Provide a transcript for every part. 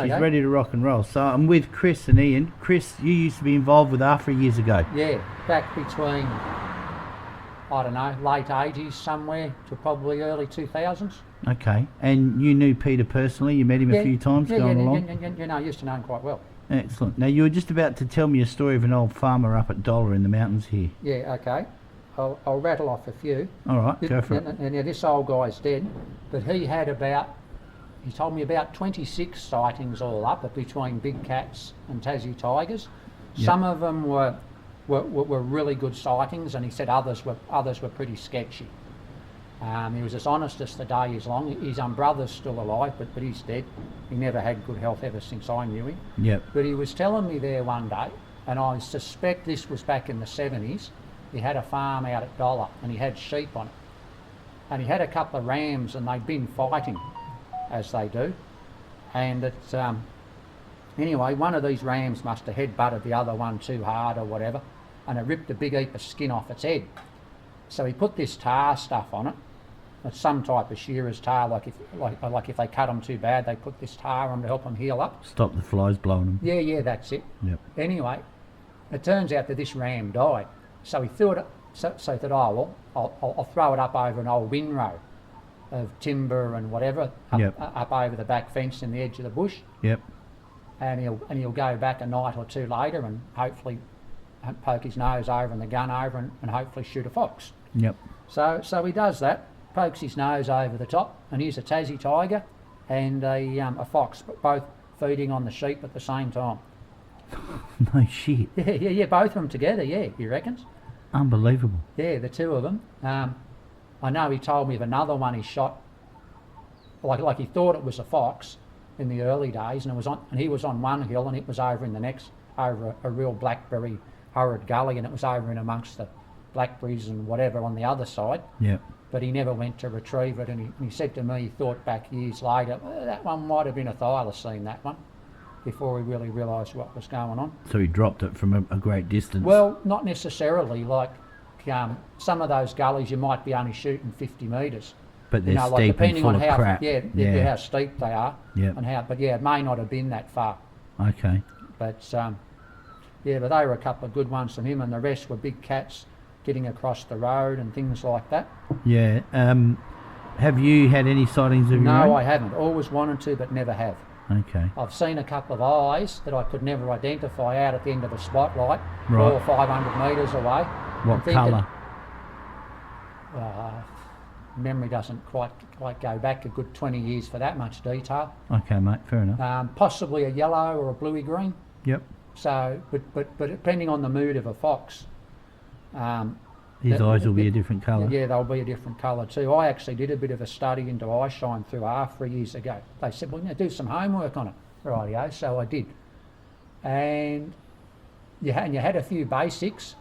She's Okay. ready to rock and roll. So I'm with Chris and Ian. Chris, you used to be involved with AFRA years ago. Yeah, back between, I don't know, late 80s somewhere to probably early 2000s. Okay. And you knew Peter personally? You met him a few times going along? I used to know him quite well. Excellent. Now, you were just about to tell me a story of an old farmer up at Dollar in the mountains here. Yeah, okay. I'll rattle off a few. All right, go for it. And this old guy's dead, but he told me about 26 sightings all up between big cats and Tassie tigers. Yep. Some of them were really good sightings, and he said others were pretty sketchy. He was as honest as the day is long. His brother's still alive, but he's dead. He never had good health ever since I knew him. Yep. But he was telling me there one day, and I suspect this was back in the 70s, he had a farm out at Dollar and he had sheep on it. And he had a couple of rams and they'd been fighting, as they do. And anyway, one of these rams must have head-butted the other one too hard or whatever, and it ripped a big heap of skin off its head. So he put this tar stuff on it. It's some type of shearer's tar, like if they cut them too bad, they put this tar on to help them heal up. Stop the flies blowing them. Yeah, that's it. Yep. Anyway, it turns out that this ram died. So he threw it, so he thought, oh well, I'll throw it up over an old windrow of timber and whatever, up over the back fence in the edge of the bush. Yep. And he'll go back a night or two later and hopefully poke his nose over and the gun over and hopefully shoot a fox. Yep. So he does that, pokes his nose over the top, and here's a Tassie tiger and a fox, both feeding on the sheep at the same time. No shit. Yeah, both of them together, yeah, he reckons. Unbelievable. Yeah, the two of them. I know he told me of another one he shot, like he thought it was a fox in the early days, and he was on one hill and it was over in the next, over a real blackberry horrid gully, and it was over in amongst the blackberries and whatever on the other side. Yeah. But he never went to retrieve it, and he said to me, he thought back years later, that one might have been a thylacine, that one, before he really realised what was going on. So he dropped it from a great distance? Well, not necessarily. Like some of those gullies you might be only shooting 50 metres. But they're steep and full of crap. Yeah, how steep they are. Yep. But yeah, it may not have been that far. Okay. But yeah, but they were a couple of good ones from him, and the rest were big cats getting across the road and things like that. Yeah. Have you had any sightings of your own? No, I haven't. Always wanted to, but never have. Okay. I've seen a couple of eyes that I could never identify out at the end of a spotlight, Right. 400 or 500 metres away. What colour? Memory doesn't quite go back a good 20 years for that much detail. Okay, mate, fair enough. Possibly a yellow or a bluey green. Yep. So, but depending on the mood of a fox, his eyes will be a different colour. Yeah, they'll be a different colour too. I actually did a bit of a study into eye shine through ARFRA years ago. They said, well, do some homework on it. Rightio, so I did. And you had a few basics.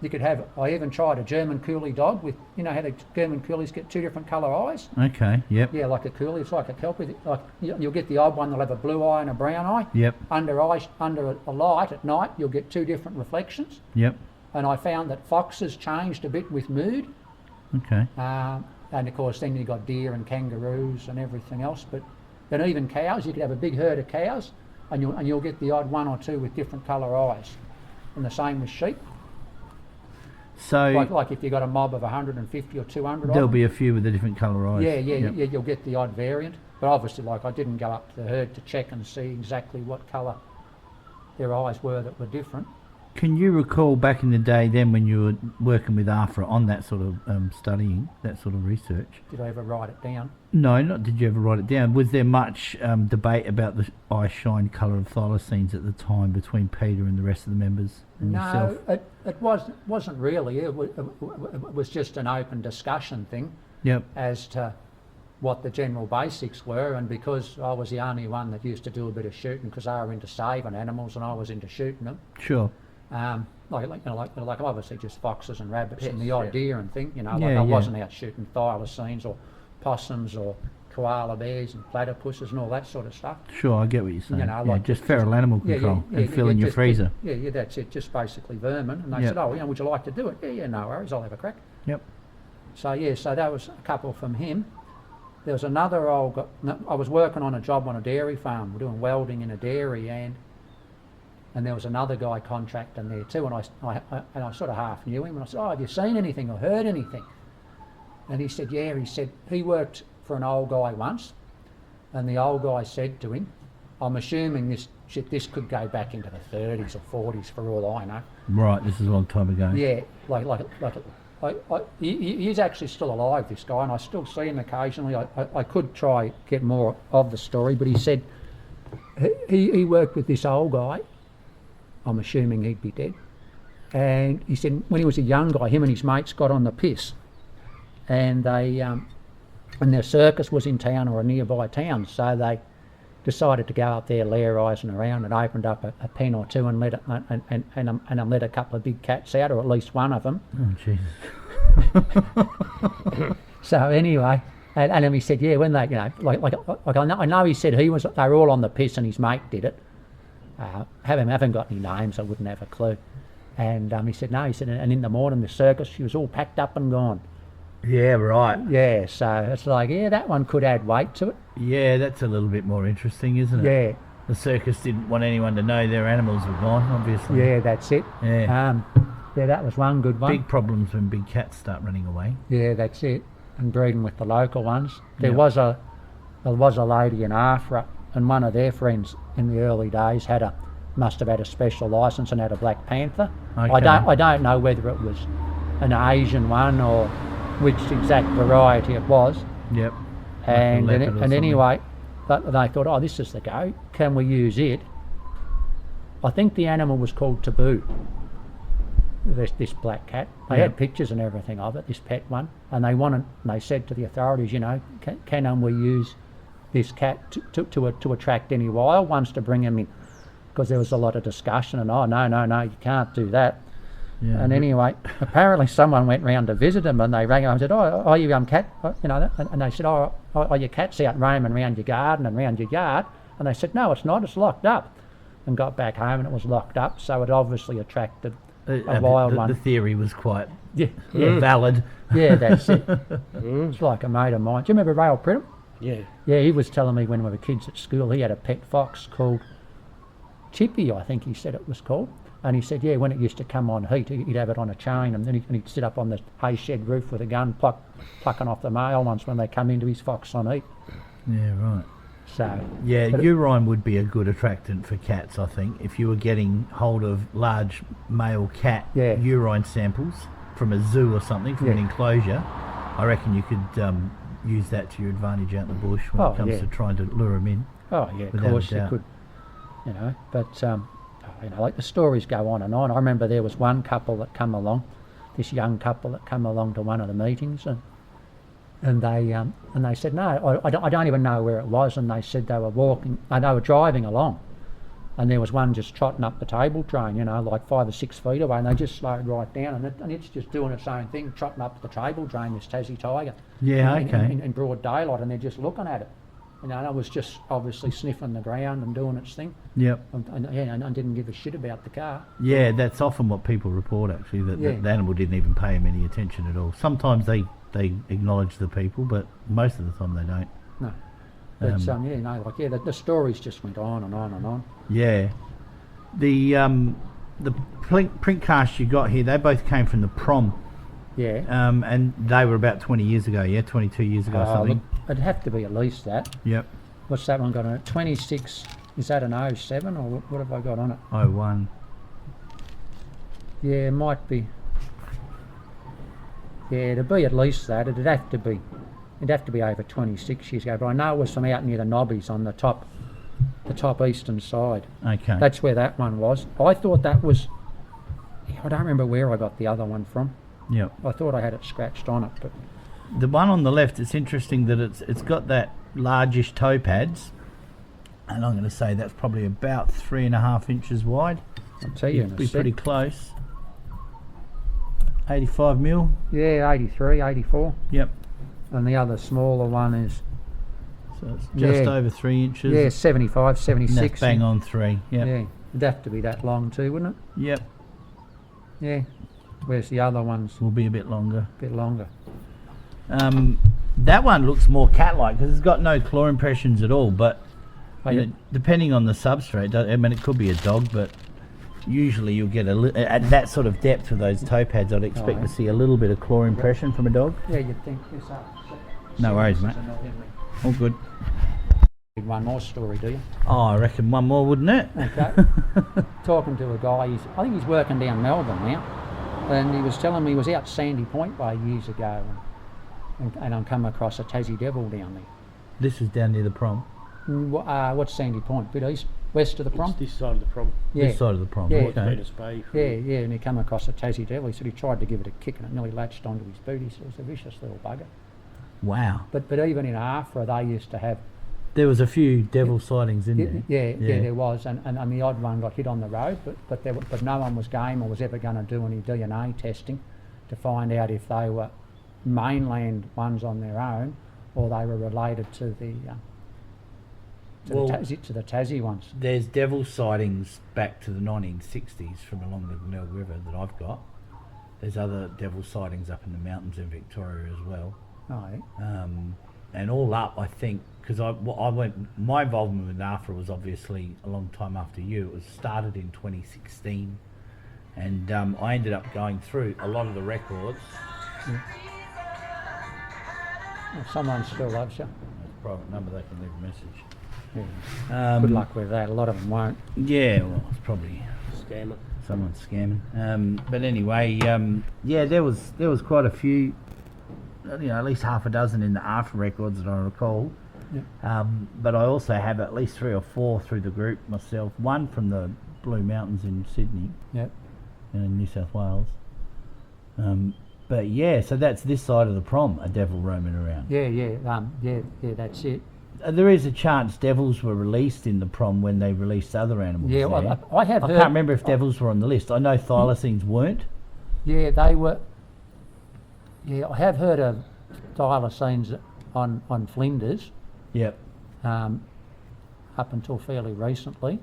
You could have, I even tried a German Coolie dog with, how the German Coolies get two different colour eyes. Okay, yep. Yeah, like a Coolie, it's like a Kelpie. Like you'll get the odd one, they'll have a blue eye and a brown eye. Yep. Under a light at night, you'll get two different reflections. Yep. And I found that foxes changed a bit with mood. Okay. And of course then you got deer and kangaroos and everything else. But even cows, you could have a big herd of cows and you'll get the odd one or two with different colour eyes. And the same with sheep. So like if you got a mob of 150 or 200 there'll be a few with the different colour eyes. Yeah, you'll get the odd variant. But obviously, I didn't go up to the herd to check and see exactly what colour their eyes were that were different. Can you recall back in the day then when you were working with AFRA on that sort of studying, that sort of research? Did I ever write it down? No, not did you ever write it down. Was there much debate about the eye shine colour of thylacines at the time between Peter and the rest of the members and yourself? No, it wasn't really. It was just an open discussion thing. Yep. As to what the general basics were, and because I was the only one that used to do a bit of shooting because they were into saving animals and I was into shooting them. Sure. Like obviously just foxes and rabbits and the odd deer and thing, I wasn't out shooting thylacines or possums or koala bears and platypuses and all that sort of stuff. Sure, I get what you're saying. Just feral animal control and filling your freezer. Yeah, that's it, just basically vermin. And they said, would you like to do it? Yeah, no worries, I'll have a crack. Yep. So that was a couple from him. there was another I was working on a job on a dairy farm, doing welding in a dairy, and there was another guy contracting there too, and I sort of half knew him, and I said, "Oh, have you seen anything or heard anything?" And he said, "Yeah." He said he worked for an old guy once, and the old guy said to him, "I'm assuming this could go back into the 30s or 40s for all I know." Right, this is a long time ago. Yeah, he's actually still alive, this guy, and I still see him occasionally. I could try get more of the story, but he said he worked with this old guy. I'm assuming he'd be dead. And he said when he was a young guy, him and his mates got on the piss, and and their circus was in town or a nearby town, so they decided to go up there lair-eying around, and opened up a pen or two and let let a couple of big cats out, or at least one of them. Oh, Jesus. So anyway, and then he said, yeah, when they, I know he said they were all on the piss, and his mate did it. Haven't got any names, I wouldn't have a clue. And he said, and in the morning the circus, she was all packed up and gone. Yeah, right. Yeah, so it's like, yeah, that one could add weight to it. Yeah, that's a little bit more interesting, isn't it? Yeah. The circus didn't want anyone to know their animals were gone, obviously. Yeah, that's it. Yeah. Yeah, that was one good one. Big problems when big cats start running away. Yeah, that's it. And breeding with the local ones. There was a lady in ARFRA, and one of their friends in the early days must have had a special licence and had a black panther. Okay. I don't know whether it was an Asian one or which exact variety it was. Yep. And anyway, they thought, oh, this is the go. Can we use it? I think the animal was called Taboo. This black cat. They had pictures and everything of it, this pet one, and they said to the authorities, can we use this cat to attract any wild ones to bring them in? Because there was a lot of discussion, and no, you can't do that. Yeah. And anyway, apparently someone went round to visit them, and they rang up and said, "Oh, you cat?" And they said, "Oh, your cat's out roaming around your garden and round your yard?" And they said, "No, it's not. It's locked up." And got back home, and it was locked up, so it obviously attracted a wild one. The theory was quite valid. Yeah, that's it. It's like a mate of mine. Do you remember Rare Fauna? Yeah. Yeah, he was telling me when we were kids at school, he had a pet fox called Chippy, I think he said it was called. And he said, yeah, when it used to come on heat, he'd have it on a chain, and then he'd sit up on the hay shed roof with a gun, plucking off the male ones when they come into his fox on heat. Yeah, right. So yeah, urine would be a good attractant for cats, I think. If you were getting hold of large male cat urine samples from a zoo or something, from an enclosure, I reckon you could use that to your advantage out in the bush when it comes to trying to lure them in. Oh, yeah, of course you could. But like the stories go on and on. I remember there was one couple that come along, this young couple that come along to one of the meetings, and they said, no, I don't even know where it was, and they said they were driving along, and there was one just trotting up the table train, like 5 or 6 feet away, and they just slowed right down, and it's just doing its own thing, trotting up the table train, this Tassie tiger. Yeah, in broad daylight, and they're just looking at it. And it was just obviously sniffing the ground and doing its thing. Yep. And didn't give a shit about the car. Yeah, that's often what people report, actually, that the animal didn't even pay them any attention at all. Sometimes they acknowledge the people, but most of the time they don't. No. But the stories just went on and on and on. Yeah. The print casts you got here, they both came from the prom. Yeah. And they were about 20 years ago, 22 years ago or something. Look, it'd have to be at least that. Yep. What's that one got on it? 26, is that an 07 or what have I got on it? 01. Yeah, it might be. Yeah, to be at least that, it'd have to be over 26 years ago, but I know it was from out near the Nobbies on the top eastern side. Okay. That's where that one was. I thought that was, I don't remember where I got the other one from. Yep. I thought I had it scratched on it, but the one on the left, it's interesting that it's got that largish toe pads, and I'm going to say that's probably about 3.5 inches wide. I'll tell you in a sec. Be pretty close. 85 mil. Yeah, 83, 84. Yep. And the other smaller one is, so it's just over 3 inches. Yeah, 75, 76. And that's bang on 3. Yep. Yeah, it'd have to be that long too, wouldn't it? Yep. Yeah. Where's the other ones? Will be a bit longer. That one looks more cat-like because it's got no claw impressions at all, but depending on the substrate, I mean, it could be a dog, but usually you'll get at that sort of depth with those toe pads, I'd expect to see a little bit of claw impression from a dog. Yeah, you'd think this No worries, mate. All good. One more story, do you? Oh, I reckon one more, wouldn't it? Okay. Talking to a guy, I think he's working down Melbourne now, and he was telling me he was out Sandy Point Way years ago, and I come across a Tassie devil down there. This is down near the prom. What's Sandy Point? Bit east, west of the prom? It's this side of the prom. Yeah. This side of the prom. Yeah. Okay. Yeah, and he come across a Tassie devil. He said he tried to give it a kick and it nearly latched onto his boot. He said it was a vicious little bugger. Wow. But even in ARFRA, they used to have... There was a few devil sightings in there. Yeah, there was, and the odd one got hit on the road, but no one was game or was ever going to do any DNA testing to find out if they were mainland ones on their own or they were related to the Tassie ones. There's devil sightings back to the 1960s from along the Glenelg River that I've got. There's other devil sightings up in the mountains in Victoria as well. Oh, yeah. And all up, I think, because my involvement with AFRA was obviously a long time after you. It was started in 2016, and I ended up going through a lot of the records. Yeah. Well, someone still loves you. That's a private number, they can leave a message. Yeah. Good luck with that. A lot of them won't. Yeah, well, it's probably Scammer. Someone's scamming. But anyway, yeah, there was quite a few. At least half a dozen in the AFRA records that I recall. Yep. But I also have at least 3 or 4 through the group myself. One from the Blue Mountains in Sydney. Yep. In New South Wales. But yeah, so that's this side of the prom, a devil roaming around. Yeah, that's it. There is a chance devils were released in the prom when they released other animals. Yeah, well, I have heard... I can't remember if devils were on the list. I know thylacines weren't. Yeah, they were... Yeah, I have heard of thylacines on Flinders. Yep. Up until fairly recently.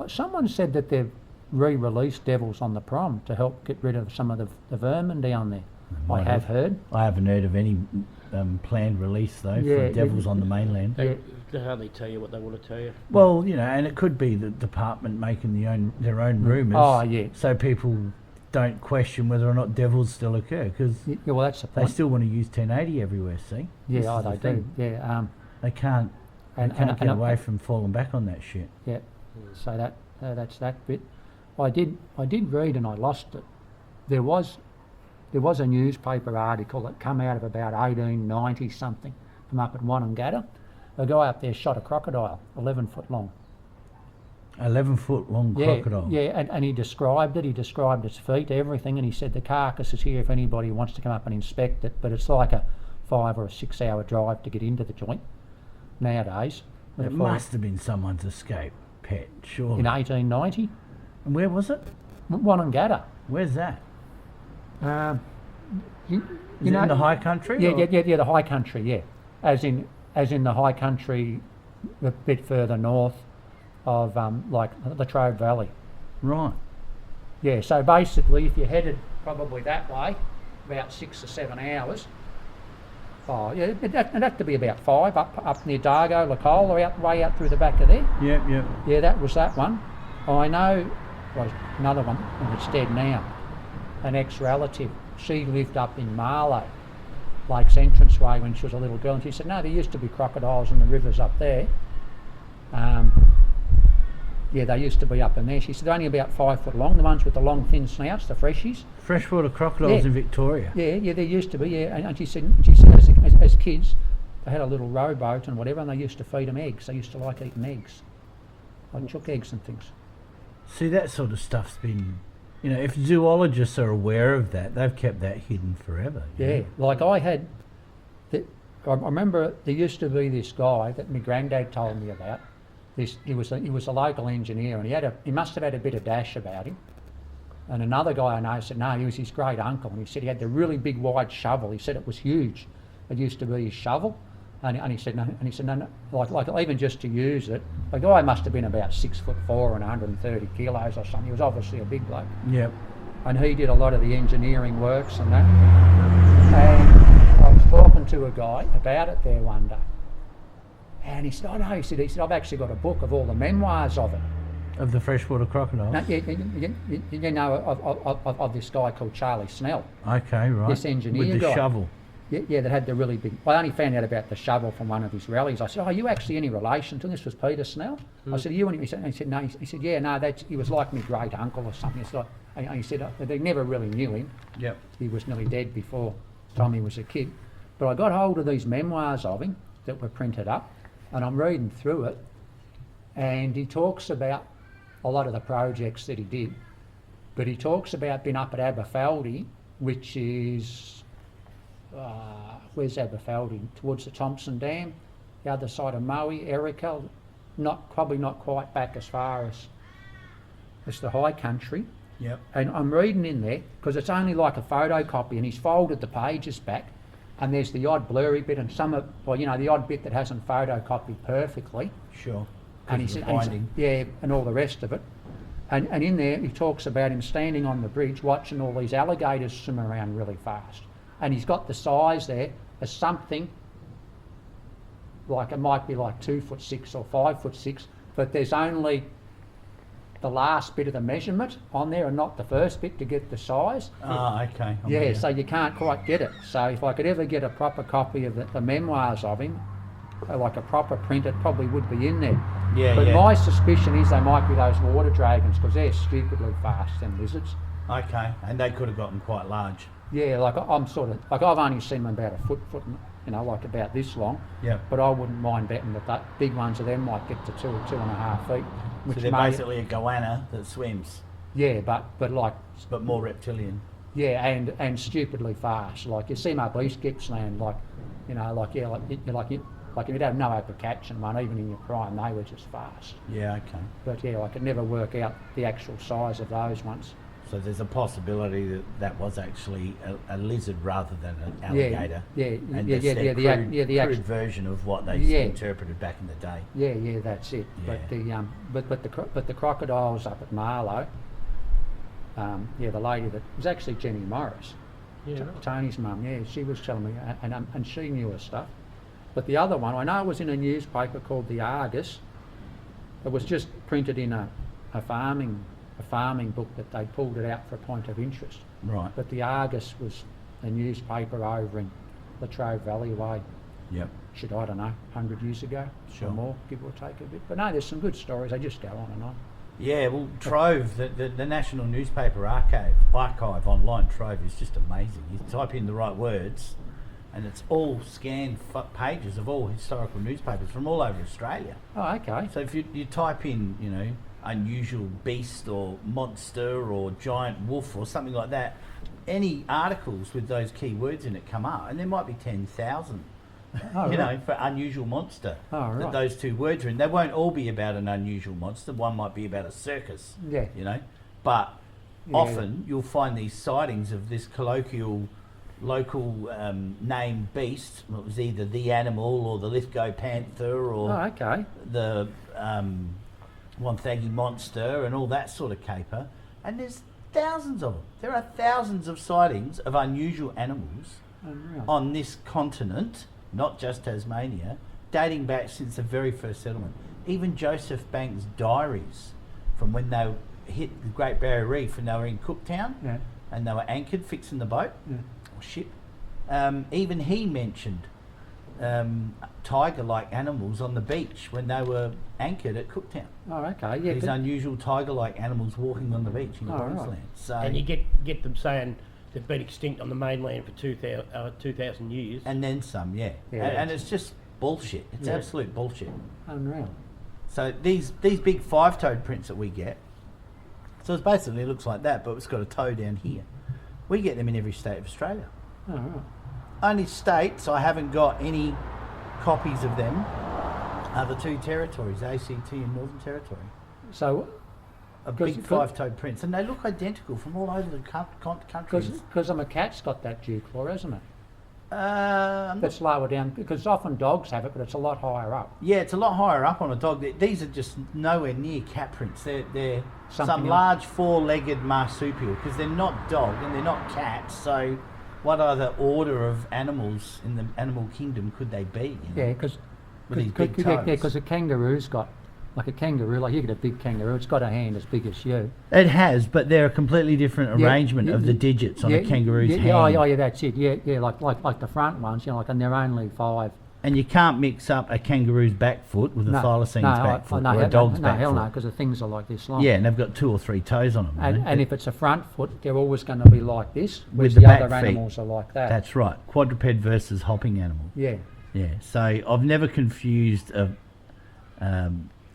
Someone said that they've re-released devils on the prom to help get rid of some of the vermin down there. I have heard. I haven't heard of any planned release though for devils on the mainland. They hardly tell you what they want to tell you. Well, and it could be the department making their own rumours. Oh, yeah. So people don't question whether or not devils still occur, because well, that's the point. They still want to use 1080 everywhere. See? Yeah, they do. Yeah. They can't get away from falling back on that shit. Yeah. So that's that bit. I did read and I lost it. There was a newspaper article that come out of about 1890 something from up at Wonnangata. A guy up there shot a crocodile, 11 foot long. 11 foot long crocodile. Yeah, and he described it. He described its feet, everything, and he said the carcass is here if anybody wants to come up and inspect it. But it's like a 5 or 6 hour drive to get into the joint nowadays. It must have been someone's escape pet, surely. In 1890. And where was it? Wonnangata. Where's that? Is it in the high country? Yeah, the high country. Yeah, as in the high country, a bit further north of like the Latrobe Valley. Right. Yeah. So basically, if you headed probably that way, about 6 or 7 hours. Oh, yeah, it'd have to be about 5 up near Dargo, Lacole, or way out through the back of there. Yep. Yeah, that was that one. I know. Well, another one, and it's dead now. An ex-relative. She lived up in Marlow, Lake's entranceway, when she was a little girl, and she said, no, there used to be crocodiles in the rivers up there. Yeah, they used to be up in there. She said they're only about 5 foot long, the ones with the long thin snouts, the freshies. Freshwater crocodiles in Victoria. Yeah, there used to be. Yeah, and she said as kids, they had a little rowboat and whatever, and they used to feed them eggs. They used to like eating eggs, like chook eggs and things. See, that sort of stuff's been, if zoologists are aware of that, they've kept that hidden forever. Yeah, like I remember there used to be this guy that my granddad told me about. He was a local engineer, and he must have had a bit of dash about him. And another guy I know said no, he was his great uncle, and he said he had the really big wide shovel. He said it was huge. It used to be his shovel, and he said no, like even just to use it. The guy must have been about 6'4" and 130 kilos or something. He was obviously a big bloke. Yep. And he did a lot of the engineering works and that. And I was talking to a guy about it there one day, and he said, "Oh no," he said, "I've actually got a book of all the memoirs of it." Of the freshwater crocodiles? No, you know of this guy called Charlie Snell. Okay, right. This engineer with the guy. shovel. Yeah, that had the really big. I only found out about the shovel from one of his rallies. I said, "Oh, are you actually any relation to this?" Was Peter Snell? I said, "Are you?" He said, "No." He said, "Yeah, no, he was like my great uncle or something." It's like, and he said they never really knew him. Yep. He was nearly dead before Tommy was a kid. But I got hold of these memoirs of him that were printed up, and I'm reading through it, and he talks about a lot of the projects that he did, but he talks about being up at Aberfeldy, which is, where's Aberfeldy? Towards the Thompson Dam, the other side of Moe, Erica, probably not quite back as far as the high country. Yep. And I'm reading in there, because it's only like a photocopy, and he's folded the pages back, and there's the odd blurry bit and the odd bit that hasn't photocopied perfectly. Sure. And he said, and all the rest of it. And in there, he talks about him standing on the bridge watching all these alligators swim around really fast. And he's got the size there as something like, it might be like 2'6" or 5'6", but there's only the last bit of the measurement on there and not the first bit to get the size. Okay. Yeah, so you can't quite get it. So if I could ever get a proper copy of the memoirs of him, like a proper print, it probably would be in there. Yeah, but my suspicion is they might be those water dragons, because they're stupidly fast, them lizards. Okay, and they could have gotten quite large. Yeah, like I'm sort of, like I've only seen them about a foot, like about this long. Yeah. But I wouldn't mind betting that big ones of them might get to 2 or 2.5 feet. So they're basically a goanna that swims. Yeah, but like. But more reptilian. Yeah, and stupidly fast. Like you see my SE Gippsland, like you'd have no hope of catching one, even in your prime. They were just fast. Yeah, okay. But yeah, I could never work out the actual size of those ones. So there's a possibility that was actually a lizard rather than an alligator. The crude version of what they interpreted back in the day. Yeah, that's it. Yeah. But the crocodiles up at Marlow, the lady that was actually Jenny Morris, Tony's mum. Yeah, she was telling me, and she knew her stuff. But the other one, I know it was in a newspaper called the Argus. It was just printed in a farming book that they pulled it out for a point of interest. Right. But the Argus was a newspaper over in Latrobe Valley way. Yep. I don't know, 100 years ago, Sure. or more, give or take a bit. But no, there's some good stories. They just go on and on. Yeah, well, Trove, the National Newspaper Archive online, Trove is just amazing. You type in the right words, and it's all scanned pages of all historical newspapers from all over Australia. Oh, okay. So if you type in, unusual beast or monster or giant wolf or something like that, any articles with those key words in it come up, and there might be 10,000, for unusual monster. Oh, right. That those two words are in. They won't all be about an unusual monster. One might be about a circus. Yeah. But often you'll find these sightings of this colloquial local named beast. It was either the animal or the Lithgow panther or the Wonthaggi monster and all that sort of caper. And there's thousands of them. There are thousands of sightings of unusual animals on this continent, not just Tasmania, dating back since the very first settlement. Even Joseph Banks' diaries from when they hit the Great Barrier Reef and they were in Cooktown and they were anchored fixing the boat or ship. Even he mentioned tiger-like animals on the beach when they were anchored at Cooktown. Oh, okay. Yeah. These unusual tiger-like animals walking on the beach in Queensland. Right. So, and you get them saying they've been extinct on the mainland for 2,000 years. And then some, and it's just bullshit. It's absolute bullshit. Unreal. So these big five-toed prints that we get, so it basically looks like that, but it's got a toe down here. We get them in every state of Australia. Oh, right. Only states I haven't got any copies of them are the two territories, ACT and Northern Territory. So, big five-toed prints, and they look identical from all over the country. Because a cat's got that dew claw, hasn't it? That's That's lower down, because often dogs have it, but it's a lot higher up. Yeah, it's a lot higher up on a dog. These are just nowhere near cat prints. They're some Something large four-legged marsupial, because they're not dog and they're not cat, so what other order of animals in the animal kingdom could they be? You know? Yeah, because With these big toes. a kangaroo's got, like a kangaroo, like you get a big kangaroo, it's got a hand as big as you. It has, but they're a completely different arrangement of the digits on a kangaroo's hand. Yeah, that's it. Yeah, like the front ones, you know, like, and they're only 5. And you can't mix up a kangaroo's back foot with a Thylacine's back foot or a dog's back foot. No, hell no, because the things are like this long. Yeah, and they've got 2 or 3 toes on them. And if it's a front foot, they're always going to be like this, whereas with the the other back feet. animals are like that. That's right. Quadruped versus hopping animal. Yeah. Yeah. So I've never confused a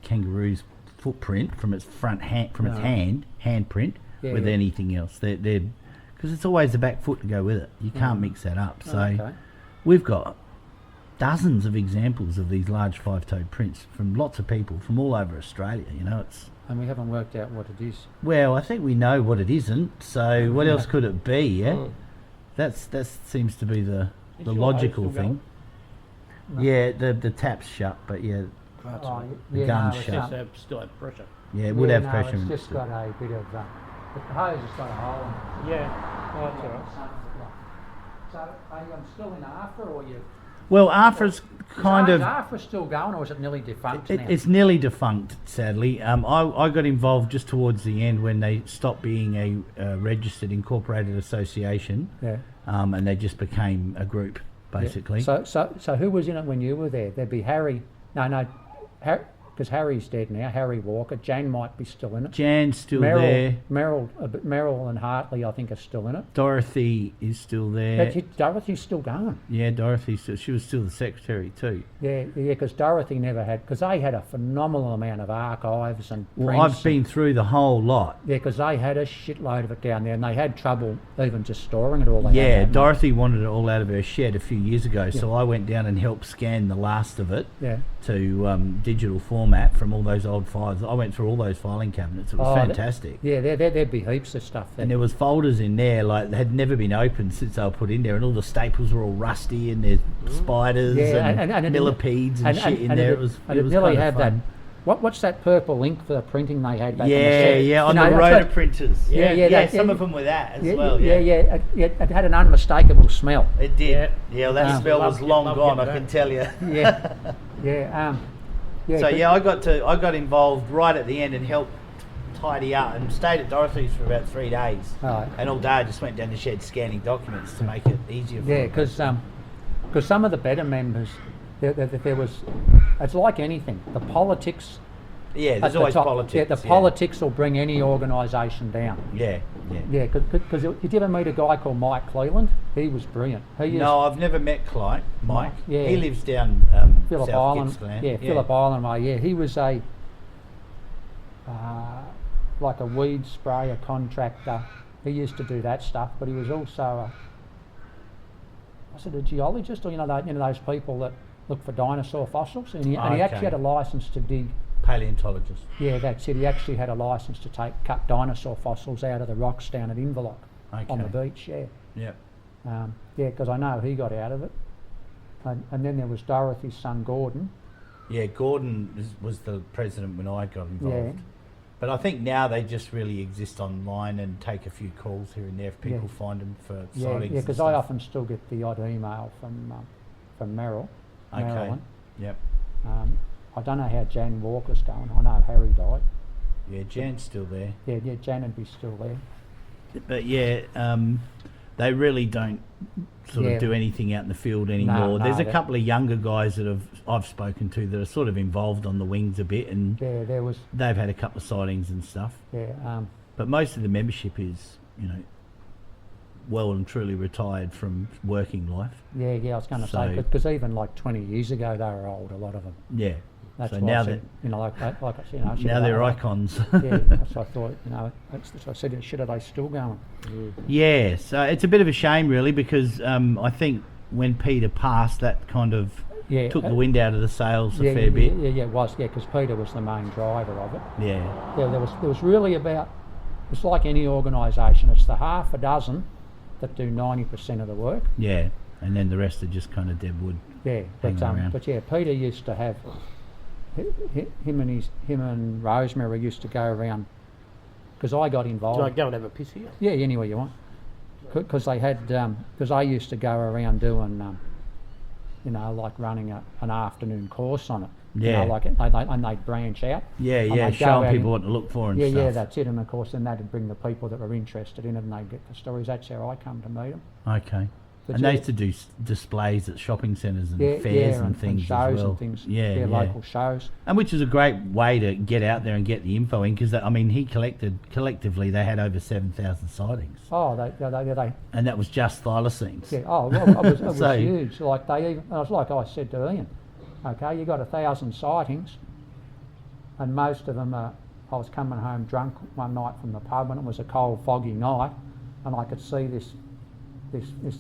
kangaroo's footprint from its front hand, from its handprint with anything else. They're because it's always the back foot to go with it. You can't mix that up. So we've got dozens of examples of these large 5-toed prints from lots of people from all over Australia. You know, it's. And we haven't worked out what it is. Well, I think we know what it isn't. So what else could it be? Yeah, that seems to be the logical thing. No. Yeah, the tap's shut, but the gun's shut. Still have pressure. Yeah, it would have pressure. It's just got a bit of. The hose has got a hole in it. Yeah, oh, that's all right. So are you still in AFRA or you? Well, AFRA's kind of. Is AFRA still going, or is it nearly defunct now? It's nearly defunct, sadly. I got involved just towards the end when they stopped being a registered incorporated association. Yeah. And they just became a group, basically. Yeah. So who was in it when you were there? There'd be Harry. No, because Harry's dead now. Harry Walker. Jan might be still in it. Jan's still there. Meryl and Hartley, I think, are still in it. Dorothy is still there. Dorothy's still going. Yeah, she was still the secretary too. Yeah, because Dorothy never had, because they had a phenomenal amount of archives and prints. Well, I've been through the whole lot. Yeah, because they had a shitload of it down there, and they had trouble even just storing it all. Dorothy wanted it all out of her shed a few years ago, so I went down and helped scan the last of it to digital format from all those old files. I went through all those filing cabinets. It was fantastic. There'd be heaps of stuff there. And there was folders in there like had never been opened since they were put in there, and all the staples were all rusty, and there's spiders and millipedes and shit in there. It was nearly had that. What's that purple ink for the printing they had back on the shed? On the rotor printers. Some of them were that as well. It had an unmistakable smell. It did. Yeah, that smell was long gone, I can tell you. I got involved right at the end and helped tidy up and stayed at Dorothy's for about 3 days. And all day I just went down the shed scanning documents to make it easier for them. Because some of the better members, there was, it's like anything, the politics. Yeah, there's always politics. Yeah, politics will bring any organisation down. Yeah. Because did you ever meet a guy called Mike Cleland? He was brilliant. No, I've never met Mike. Yeah. He lives down Phillip South Island. Gippsland. Phillip Island way. Yeah, he was a like a weed sprayer contractor. He used to do that stuff, but he was also a geologist, or those people that look for dinosaur fossils, and he actually had a license to dig. Paleontologist. Yeah, that's it. He actually had a license to cut dinosaur fossils out of the rocks down at Inverloch on the beach. Yeah. Because I know he got out of it. And then there was Dorothy's son Gordon. Yeah, Gordon was the president when I got involved. Yeah. But I think now they just really exist online and take a few calls here and there if people find them for sightings. Yeah, because I often still get the odd email from Meryl. Okay. Marilyn. Yep. I don't know how Jan Walker's going. I know Harry died. Yeah, Jan's still there. Yeah, Jan would be still there. But they really don't sort of do anything out in the field anymore. No, there's a couple of younger guys that I've spoken to that are sort of involved on the wings a bit, and they've had a couple of sightings and stuff. Yeah. But most of the membership is, well and truly retired from working life. Yeah, I was going to say, because even like 20 years ago they were old, a lot of them. Yeah. That's so why now I said, now they're icons. Yeah, so I thought, that's I said, shit, are they still going? Yeah, so it's a bit of a shame really, because I think when Peter passed, that kind of took the wind out of the sails a fair bit. Yeah, it was, because Peter was the main driver of it. Yeah. There was really it's like any organisation, it's the half a dozen that do 90% of the work. Yeah, and then the rest are just kind of dead wood. Yeah, but Peter used to have, him and Rosemary used to go around, because I got involved. Do I go and have a piss here? Yeah, anywhere you want. because they had, because I used to go around doing, you know, like running an afternoon course on it. Yeah. You know, like and they'd branch out. Yeah, and yeah, they'd go showing out people what to look for and yeah, stuff. Yeah, that's it. And of course, then that'd bring the people that were interested in it, and they'd get the stories. That's how I come to meet them. Okay. But and they used to do displays at shopping centres and fairs and things shows as well. And things. Yeah, local shows. And which is a great way to get out there and get the info in, because I mean, he collectively they had over 7,000 sightings. Oh, they. And that was just thylacines. Yeah. Oh, well, it was huge. Like it was like I said to Ian. Okay, you got 1,000 sightings, and most of them I was coming home drunk one night from the pub, and it was a cold, foggy night, and I could see this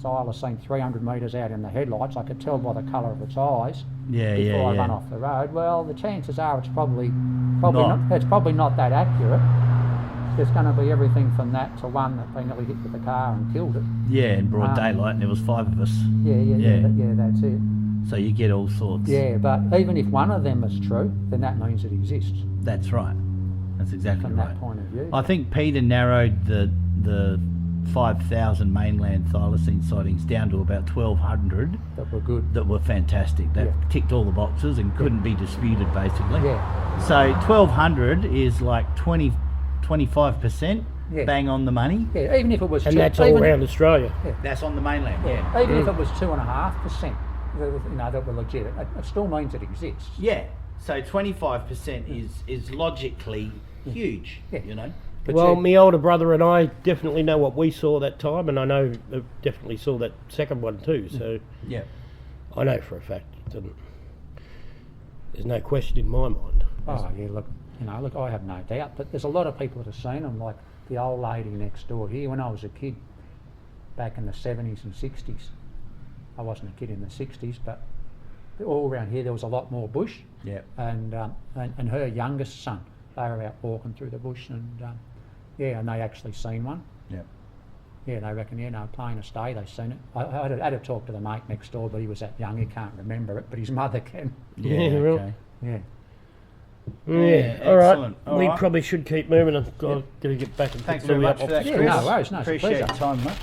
thylacine 300 metres out in the headlights. I could tell by the colour of its eyes before I run off the road. Well, the chances are it's probably not that accurate. There's going to be everything from that to one that they nearly hit with the car and killed it. Yeah, in broad daylight, and there was 5 of us. Yeah, that's it. So you get all sorts. Yeah, but even if one of them is true, then that means it exists. That's right. That's exactly from right. That point of view. I think Peter narrowed the 5,000 mainland thylacine sightings down to about 1,200 that were good. That were fantastic. That ticked all the boxes and couldn't be disputed, basically. Yeah. So 1,200 is like 25% bang on the money. Yeah, even if it was... And that's all around Australia. Yeah. That's on the mainland, yeah. Even if it was 2.5%, you know, that were legit, it still means it exists. Yeah. So 25% is logically huge, you know. But well, my older brother and I definitely know what we saw that time, and I know definitely saw that second one too. So yeah, I know for a fact it didn't. There's no question in my mind. Oh yeah, look, I have no doubt. But there's a lot of people that have seen them, like the old lady next door here. When I was a kid, back in the 70s and 60s, I wasn't a kid in the 60s, but all around here there was a lot more bush. Yeah. And her youngest son, they were out walking through the bush, and and they actually seen one. Yeah. Yeah, they reckon, plain as day, they seen it. I had to talk to the mate next door, but he was that young, he can't remember it, but his mother can. Yeah, okay. Yeah. Yeah, all right. We probably should keep moving. I've got to get back and thanks very much for that, Chris. Yeah, no worries, no, appreciate your time, mate.